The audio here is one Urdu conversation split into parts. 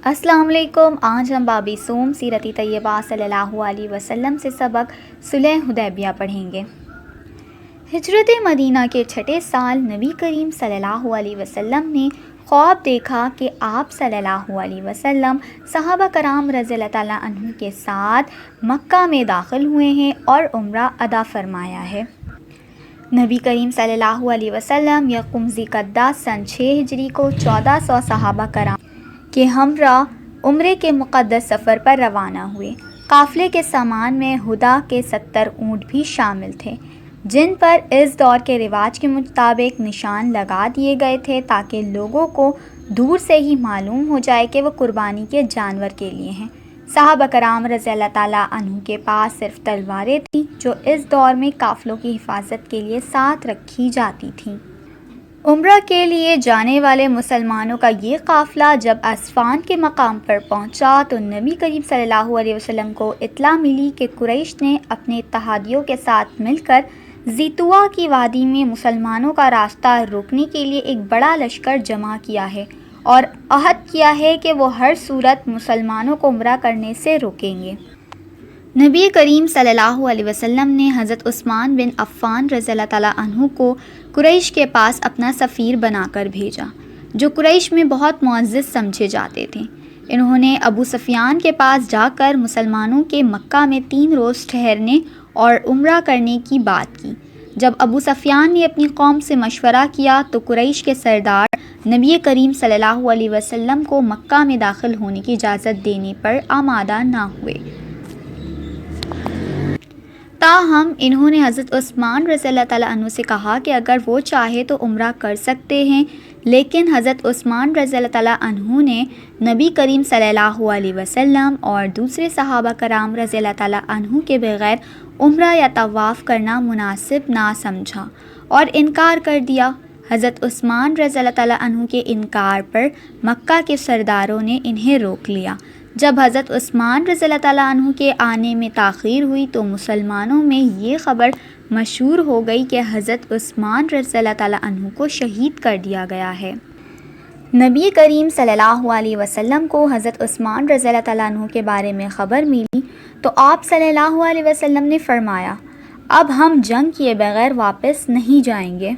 السلام علیکم۔ آج ہم باب صوم سیرت طیبہ صلی اللہ علیہ وسلم سے سبق صلح حدیبیہ پڑھیں گے۔ ہجرت مدینہ کے چھٹے سال نبی کریم صلی اللہ علیہ وسلم نے خواب دیکھا کہ آپ صلی اللہ علیہ وسلم صحابہ کرام رضی اللہ تعالیٰ عنہ کے ساتھ مکہ میں داخل ہوئے ہیں اور عمرہ ادا فرمایا ہے۔ نبی کریم صلی اللہ علیہ وسلم یکم ذی القعدہ سن 6 ہجری کو 1400 صحابہ کرام کے ہمراہ عمرے کے مقدس سفر پر روانہ ہوئے۔ قافلے کے سامان میں ہدا کے 70 اونٹ بھی شامل تھے، جن پر اس دور کے رواج کے مطابق نشان لگا دیے گئے تھے تاکہ لوگوں کو دور سے ہی معلوم ہو جائے کہ وہ قربانی کے جانور کے لیے ہیں۔ صحابہ کرام رضی اللہ تعالیٰ عنہ کے پاس صرف تلواریں تھیں جو اس دور میں قافلوں کی حفاظت کے لیے ساتھ رکھی جاتی تھیں۔ عمرہ کے لیے جانے والے مسلمانوں کا یہ قافلہ جب اسفان کے مقام پر پہنچا تو نبی کریم صلی اللہ علیہ وسلم کو اطلاع ملی کہ قریش نے اپنے اتحادیوں کے ساتھ مل کر ذی طویٰ کی وادی میں مسلمانوں کا راستہ روکنے کے لیے ایک بڑا لشکر جمع کیا ہے اور عہد کیا ہے کہ وہ ہر صورت مسلمانوں کو عمرہ کرنے سے روکیں گے۔ نبی کریم صلی اللہ علیہ وسلم نے حضرت عثمان بن عفان رضی اللہ تعالیٰ عنہ کو قریش کے پاس اپنا سفیر بنا کر بھیجا، جو قریش میں بہت معزز سمجھے جاتے تھے۔ انہوں نے ابو سفیان کے پاس جا کر مسلمانوں کے مکہ میں 3 روز ٹھہرنے اور عمرہ کرنے کی بات کی۔ جب ابو سفیان نے اپنی قوم سے مشورہ کیا تو قریش کے سردار نبی کریم صلی اللہ علیہ وسلم کو مکہ میں داخل ہونے کی اجازت دینے پر آمادہ نہ ہوئے۔ تاہم انہوں نے حضرت عثمان رضی اللہ تعالیٰ عنہ سے کہا کہ اگر وہ چاہے تو عمرہ کر سکتے ہیں، لیکن حضرت عثمان رضی اللہ تعالیٰ عنہ نے نبی کریم صلی اللہ علیہ وسلم اور دوسرے صحابہ کرام رضی اللہ تعالیٰ عنہ کے بغیر عمرہ یا طواف کرنا مناسب نہ سمجھا اور انکار کر دیا۔ حضرت عثمان رضی اللہ تعالیٰ عنہ کے انکار پر مکہ کے سرداروں نے انہیں روک لیا۔ جب حضرت عثمان رضی اللہ تعالیٰ عنہ کے آنے میں تاخیر ہوئی تو مسلمانوں میں یہ خبر مشہور ہو گئی کہ حضرت عثمان رضی اللہ تعالیٰ عنہ کو شہید کر دیا گیا ہے۔ نبی کریم صلی اللہ علیہ وسلم کو حضرت عثمان رضی اللہ تعالیٰ عنہ کے بارے میں خبر ملی تو آپ صلی اللہ علیہ وسلم نے فرمایا، اب ہم جنگ کیے بغیر واپس نہیں جائیں گے۔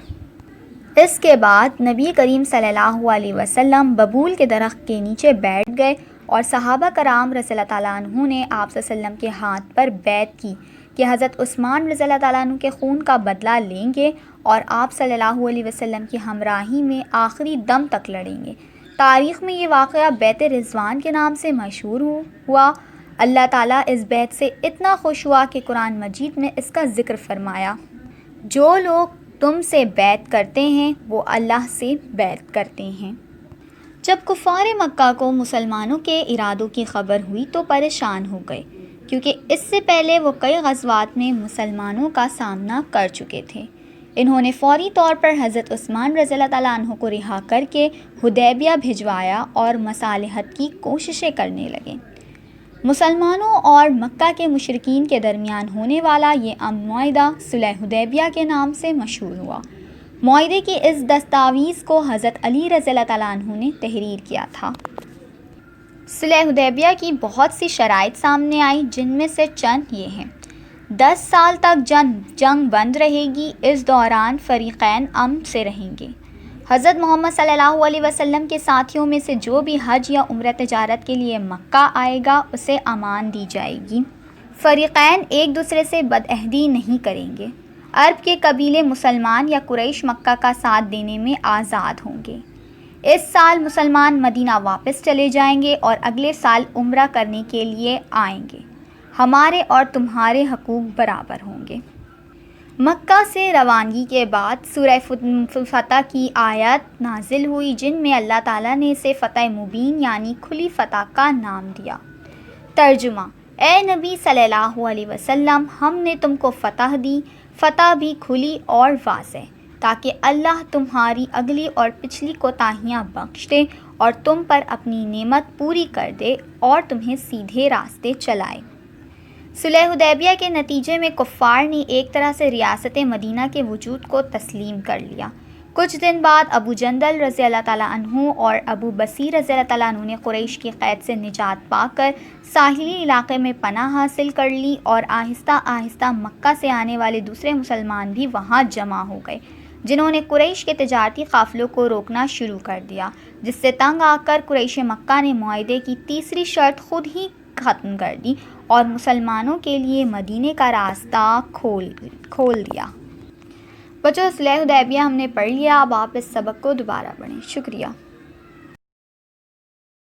اس کے بعد نبی کریم صلی اللہ علیہ وسلم ببول کے درخت کے نیچے بیٹھ گئے اور صحابہ کرام رضی اللہ تعالیٰ عنہ نے آپ صلی اللہ علیہ وسلم کے ہاتھ پر بیعت کی کہ حضرت عثمان رضی اللہ تعالیٰ عنہ کے خون کا بدلہ لیں گے اور آپ صلی اللہ علیہ وسلم کی ہمراہی میں آخری دم تک لڑیں گے۔ تاریخ میں یہ واقعہ بیعت رضوان کے نام سے مشہور ہوا۔ اللہ تعالیٰ اس بیعت سے اتنا خوش ہوا کہ قرآن مجید میں اس کا ذکر فرمایا، جو لوگ تم سے بیعت کرتے ہیں وہ اللہ سے بیعت کرتے ہیں۔ جب کفار مکہ کو مسلمانوں کے ارادوں کی خبر ہوئی تو پریشان ہو گئے، کیونکہ اس سے پہلے وہ کئی غزوات میں مسلمانوں کا سامنا کر چکے تھے۔ انہوں نے فوری طور پر حضرت عثمان رضی اللہ تعالیٰ عنہ کو رہا کر کے حدیبیہ بھجوایا اور مصالحت کی کوششیں کرنے لگے۔ مسلمانوں اور مکہ کے مشرکین کے درمیان ہونے والا یہ معاہدہ صلح حدیبیہ کے نام سے مشہور ہوا۔ معاہدے کی اس دستاویز کو حضرت علی رضی اللہ تعالیٰ عنہ نے تحریر کیا تھا۔ صلح حدیبیہ کی بہت سی شرائط سامنے آئی، جن میں سے چند یہ ہیں۔ 10 سال تک جنگ بند رہے گی، اس دوران فریقین امن سے رہیں گے۔ حضرت محمد صلی اللہ علیہ وسلم کے ساتھیوں میں سے جو بھی حج یا عمرہ تجارت کے لیے مکہ آئے گا اسے امان دی جائے گی۔ فریقین ایک دوسرے سے بدعہدی نہیں کریں گے۔ عرب کے قبیلے مسلمان یا قریش مکہ کا ساتھ دینے میں آزاد ہوں گے۔ اس سال مسلمان مدینہ واپس چلے جائیں گے اور اگلے سال عمرہ کرنے کے لیے آئیں گے۔ ہمارے اور تمہارے حقوق برابر ہوں گے۔ مکہ سے روانگی کے بعد سورہ فتح کی آیت نازل ہوئی، جن میں اللہ تعالیٰ نے اسے فتح مبین یعنی کھلی فتح کا نام دیا۔ ترجمہ: اے نبی صلی اللہ علیہ وسلم، ہم نے تم کو فتح دی، فتح بھی کھلی اور واضح، تاکہ اللہ تمہاری اگلی اور پچھلی کوتاہیاں بخش دے اور تم پر اپنی نعمت پوری کر دے اور تمہیں سیدھے راستے چلائے۔ صلح حدیبیہ کے نتیجے میں کفار نے ایک طرح سے ریاست مدینہ کے وجود کو تسلیم کر لیا۔ کچھ دن بعد ابو جندل رضی اللہ تعالیٰ عنہ اور ابو بصیر رضی اللہ تعالیٰ عنہ نے قریش کی قید سے نجات پا کر ساحلی علاقے میں پناہ حاصل کر لی اور آہستہ آہستہ مکہ سے آنے والے دوسرے مسلمان بھی وہاں جمع ہو گئے، جنہوں نے قریش کے تجارتی قافلوں کو روکنا شروع کر دیا، جس سے تنگ آ کر قریش مکہ نے معاہدے کی تیسری شرط خود ہی ختم کر دی اور مسلمانوں کے لیے مدینے کا راستہ کھول دیا۔ بچوں، صلح حدیبیہ ہم نے پڑھ لیا، اب آپ اس سبق کو دوبارہ پڑھیں۔ شکریہ۔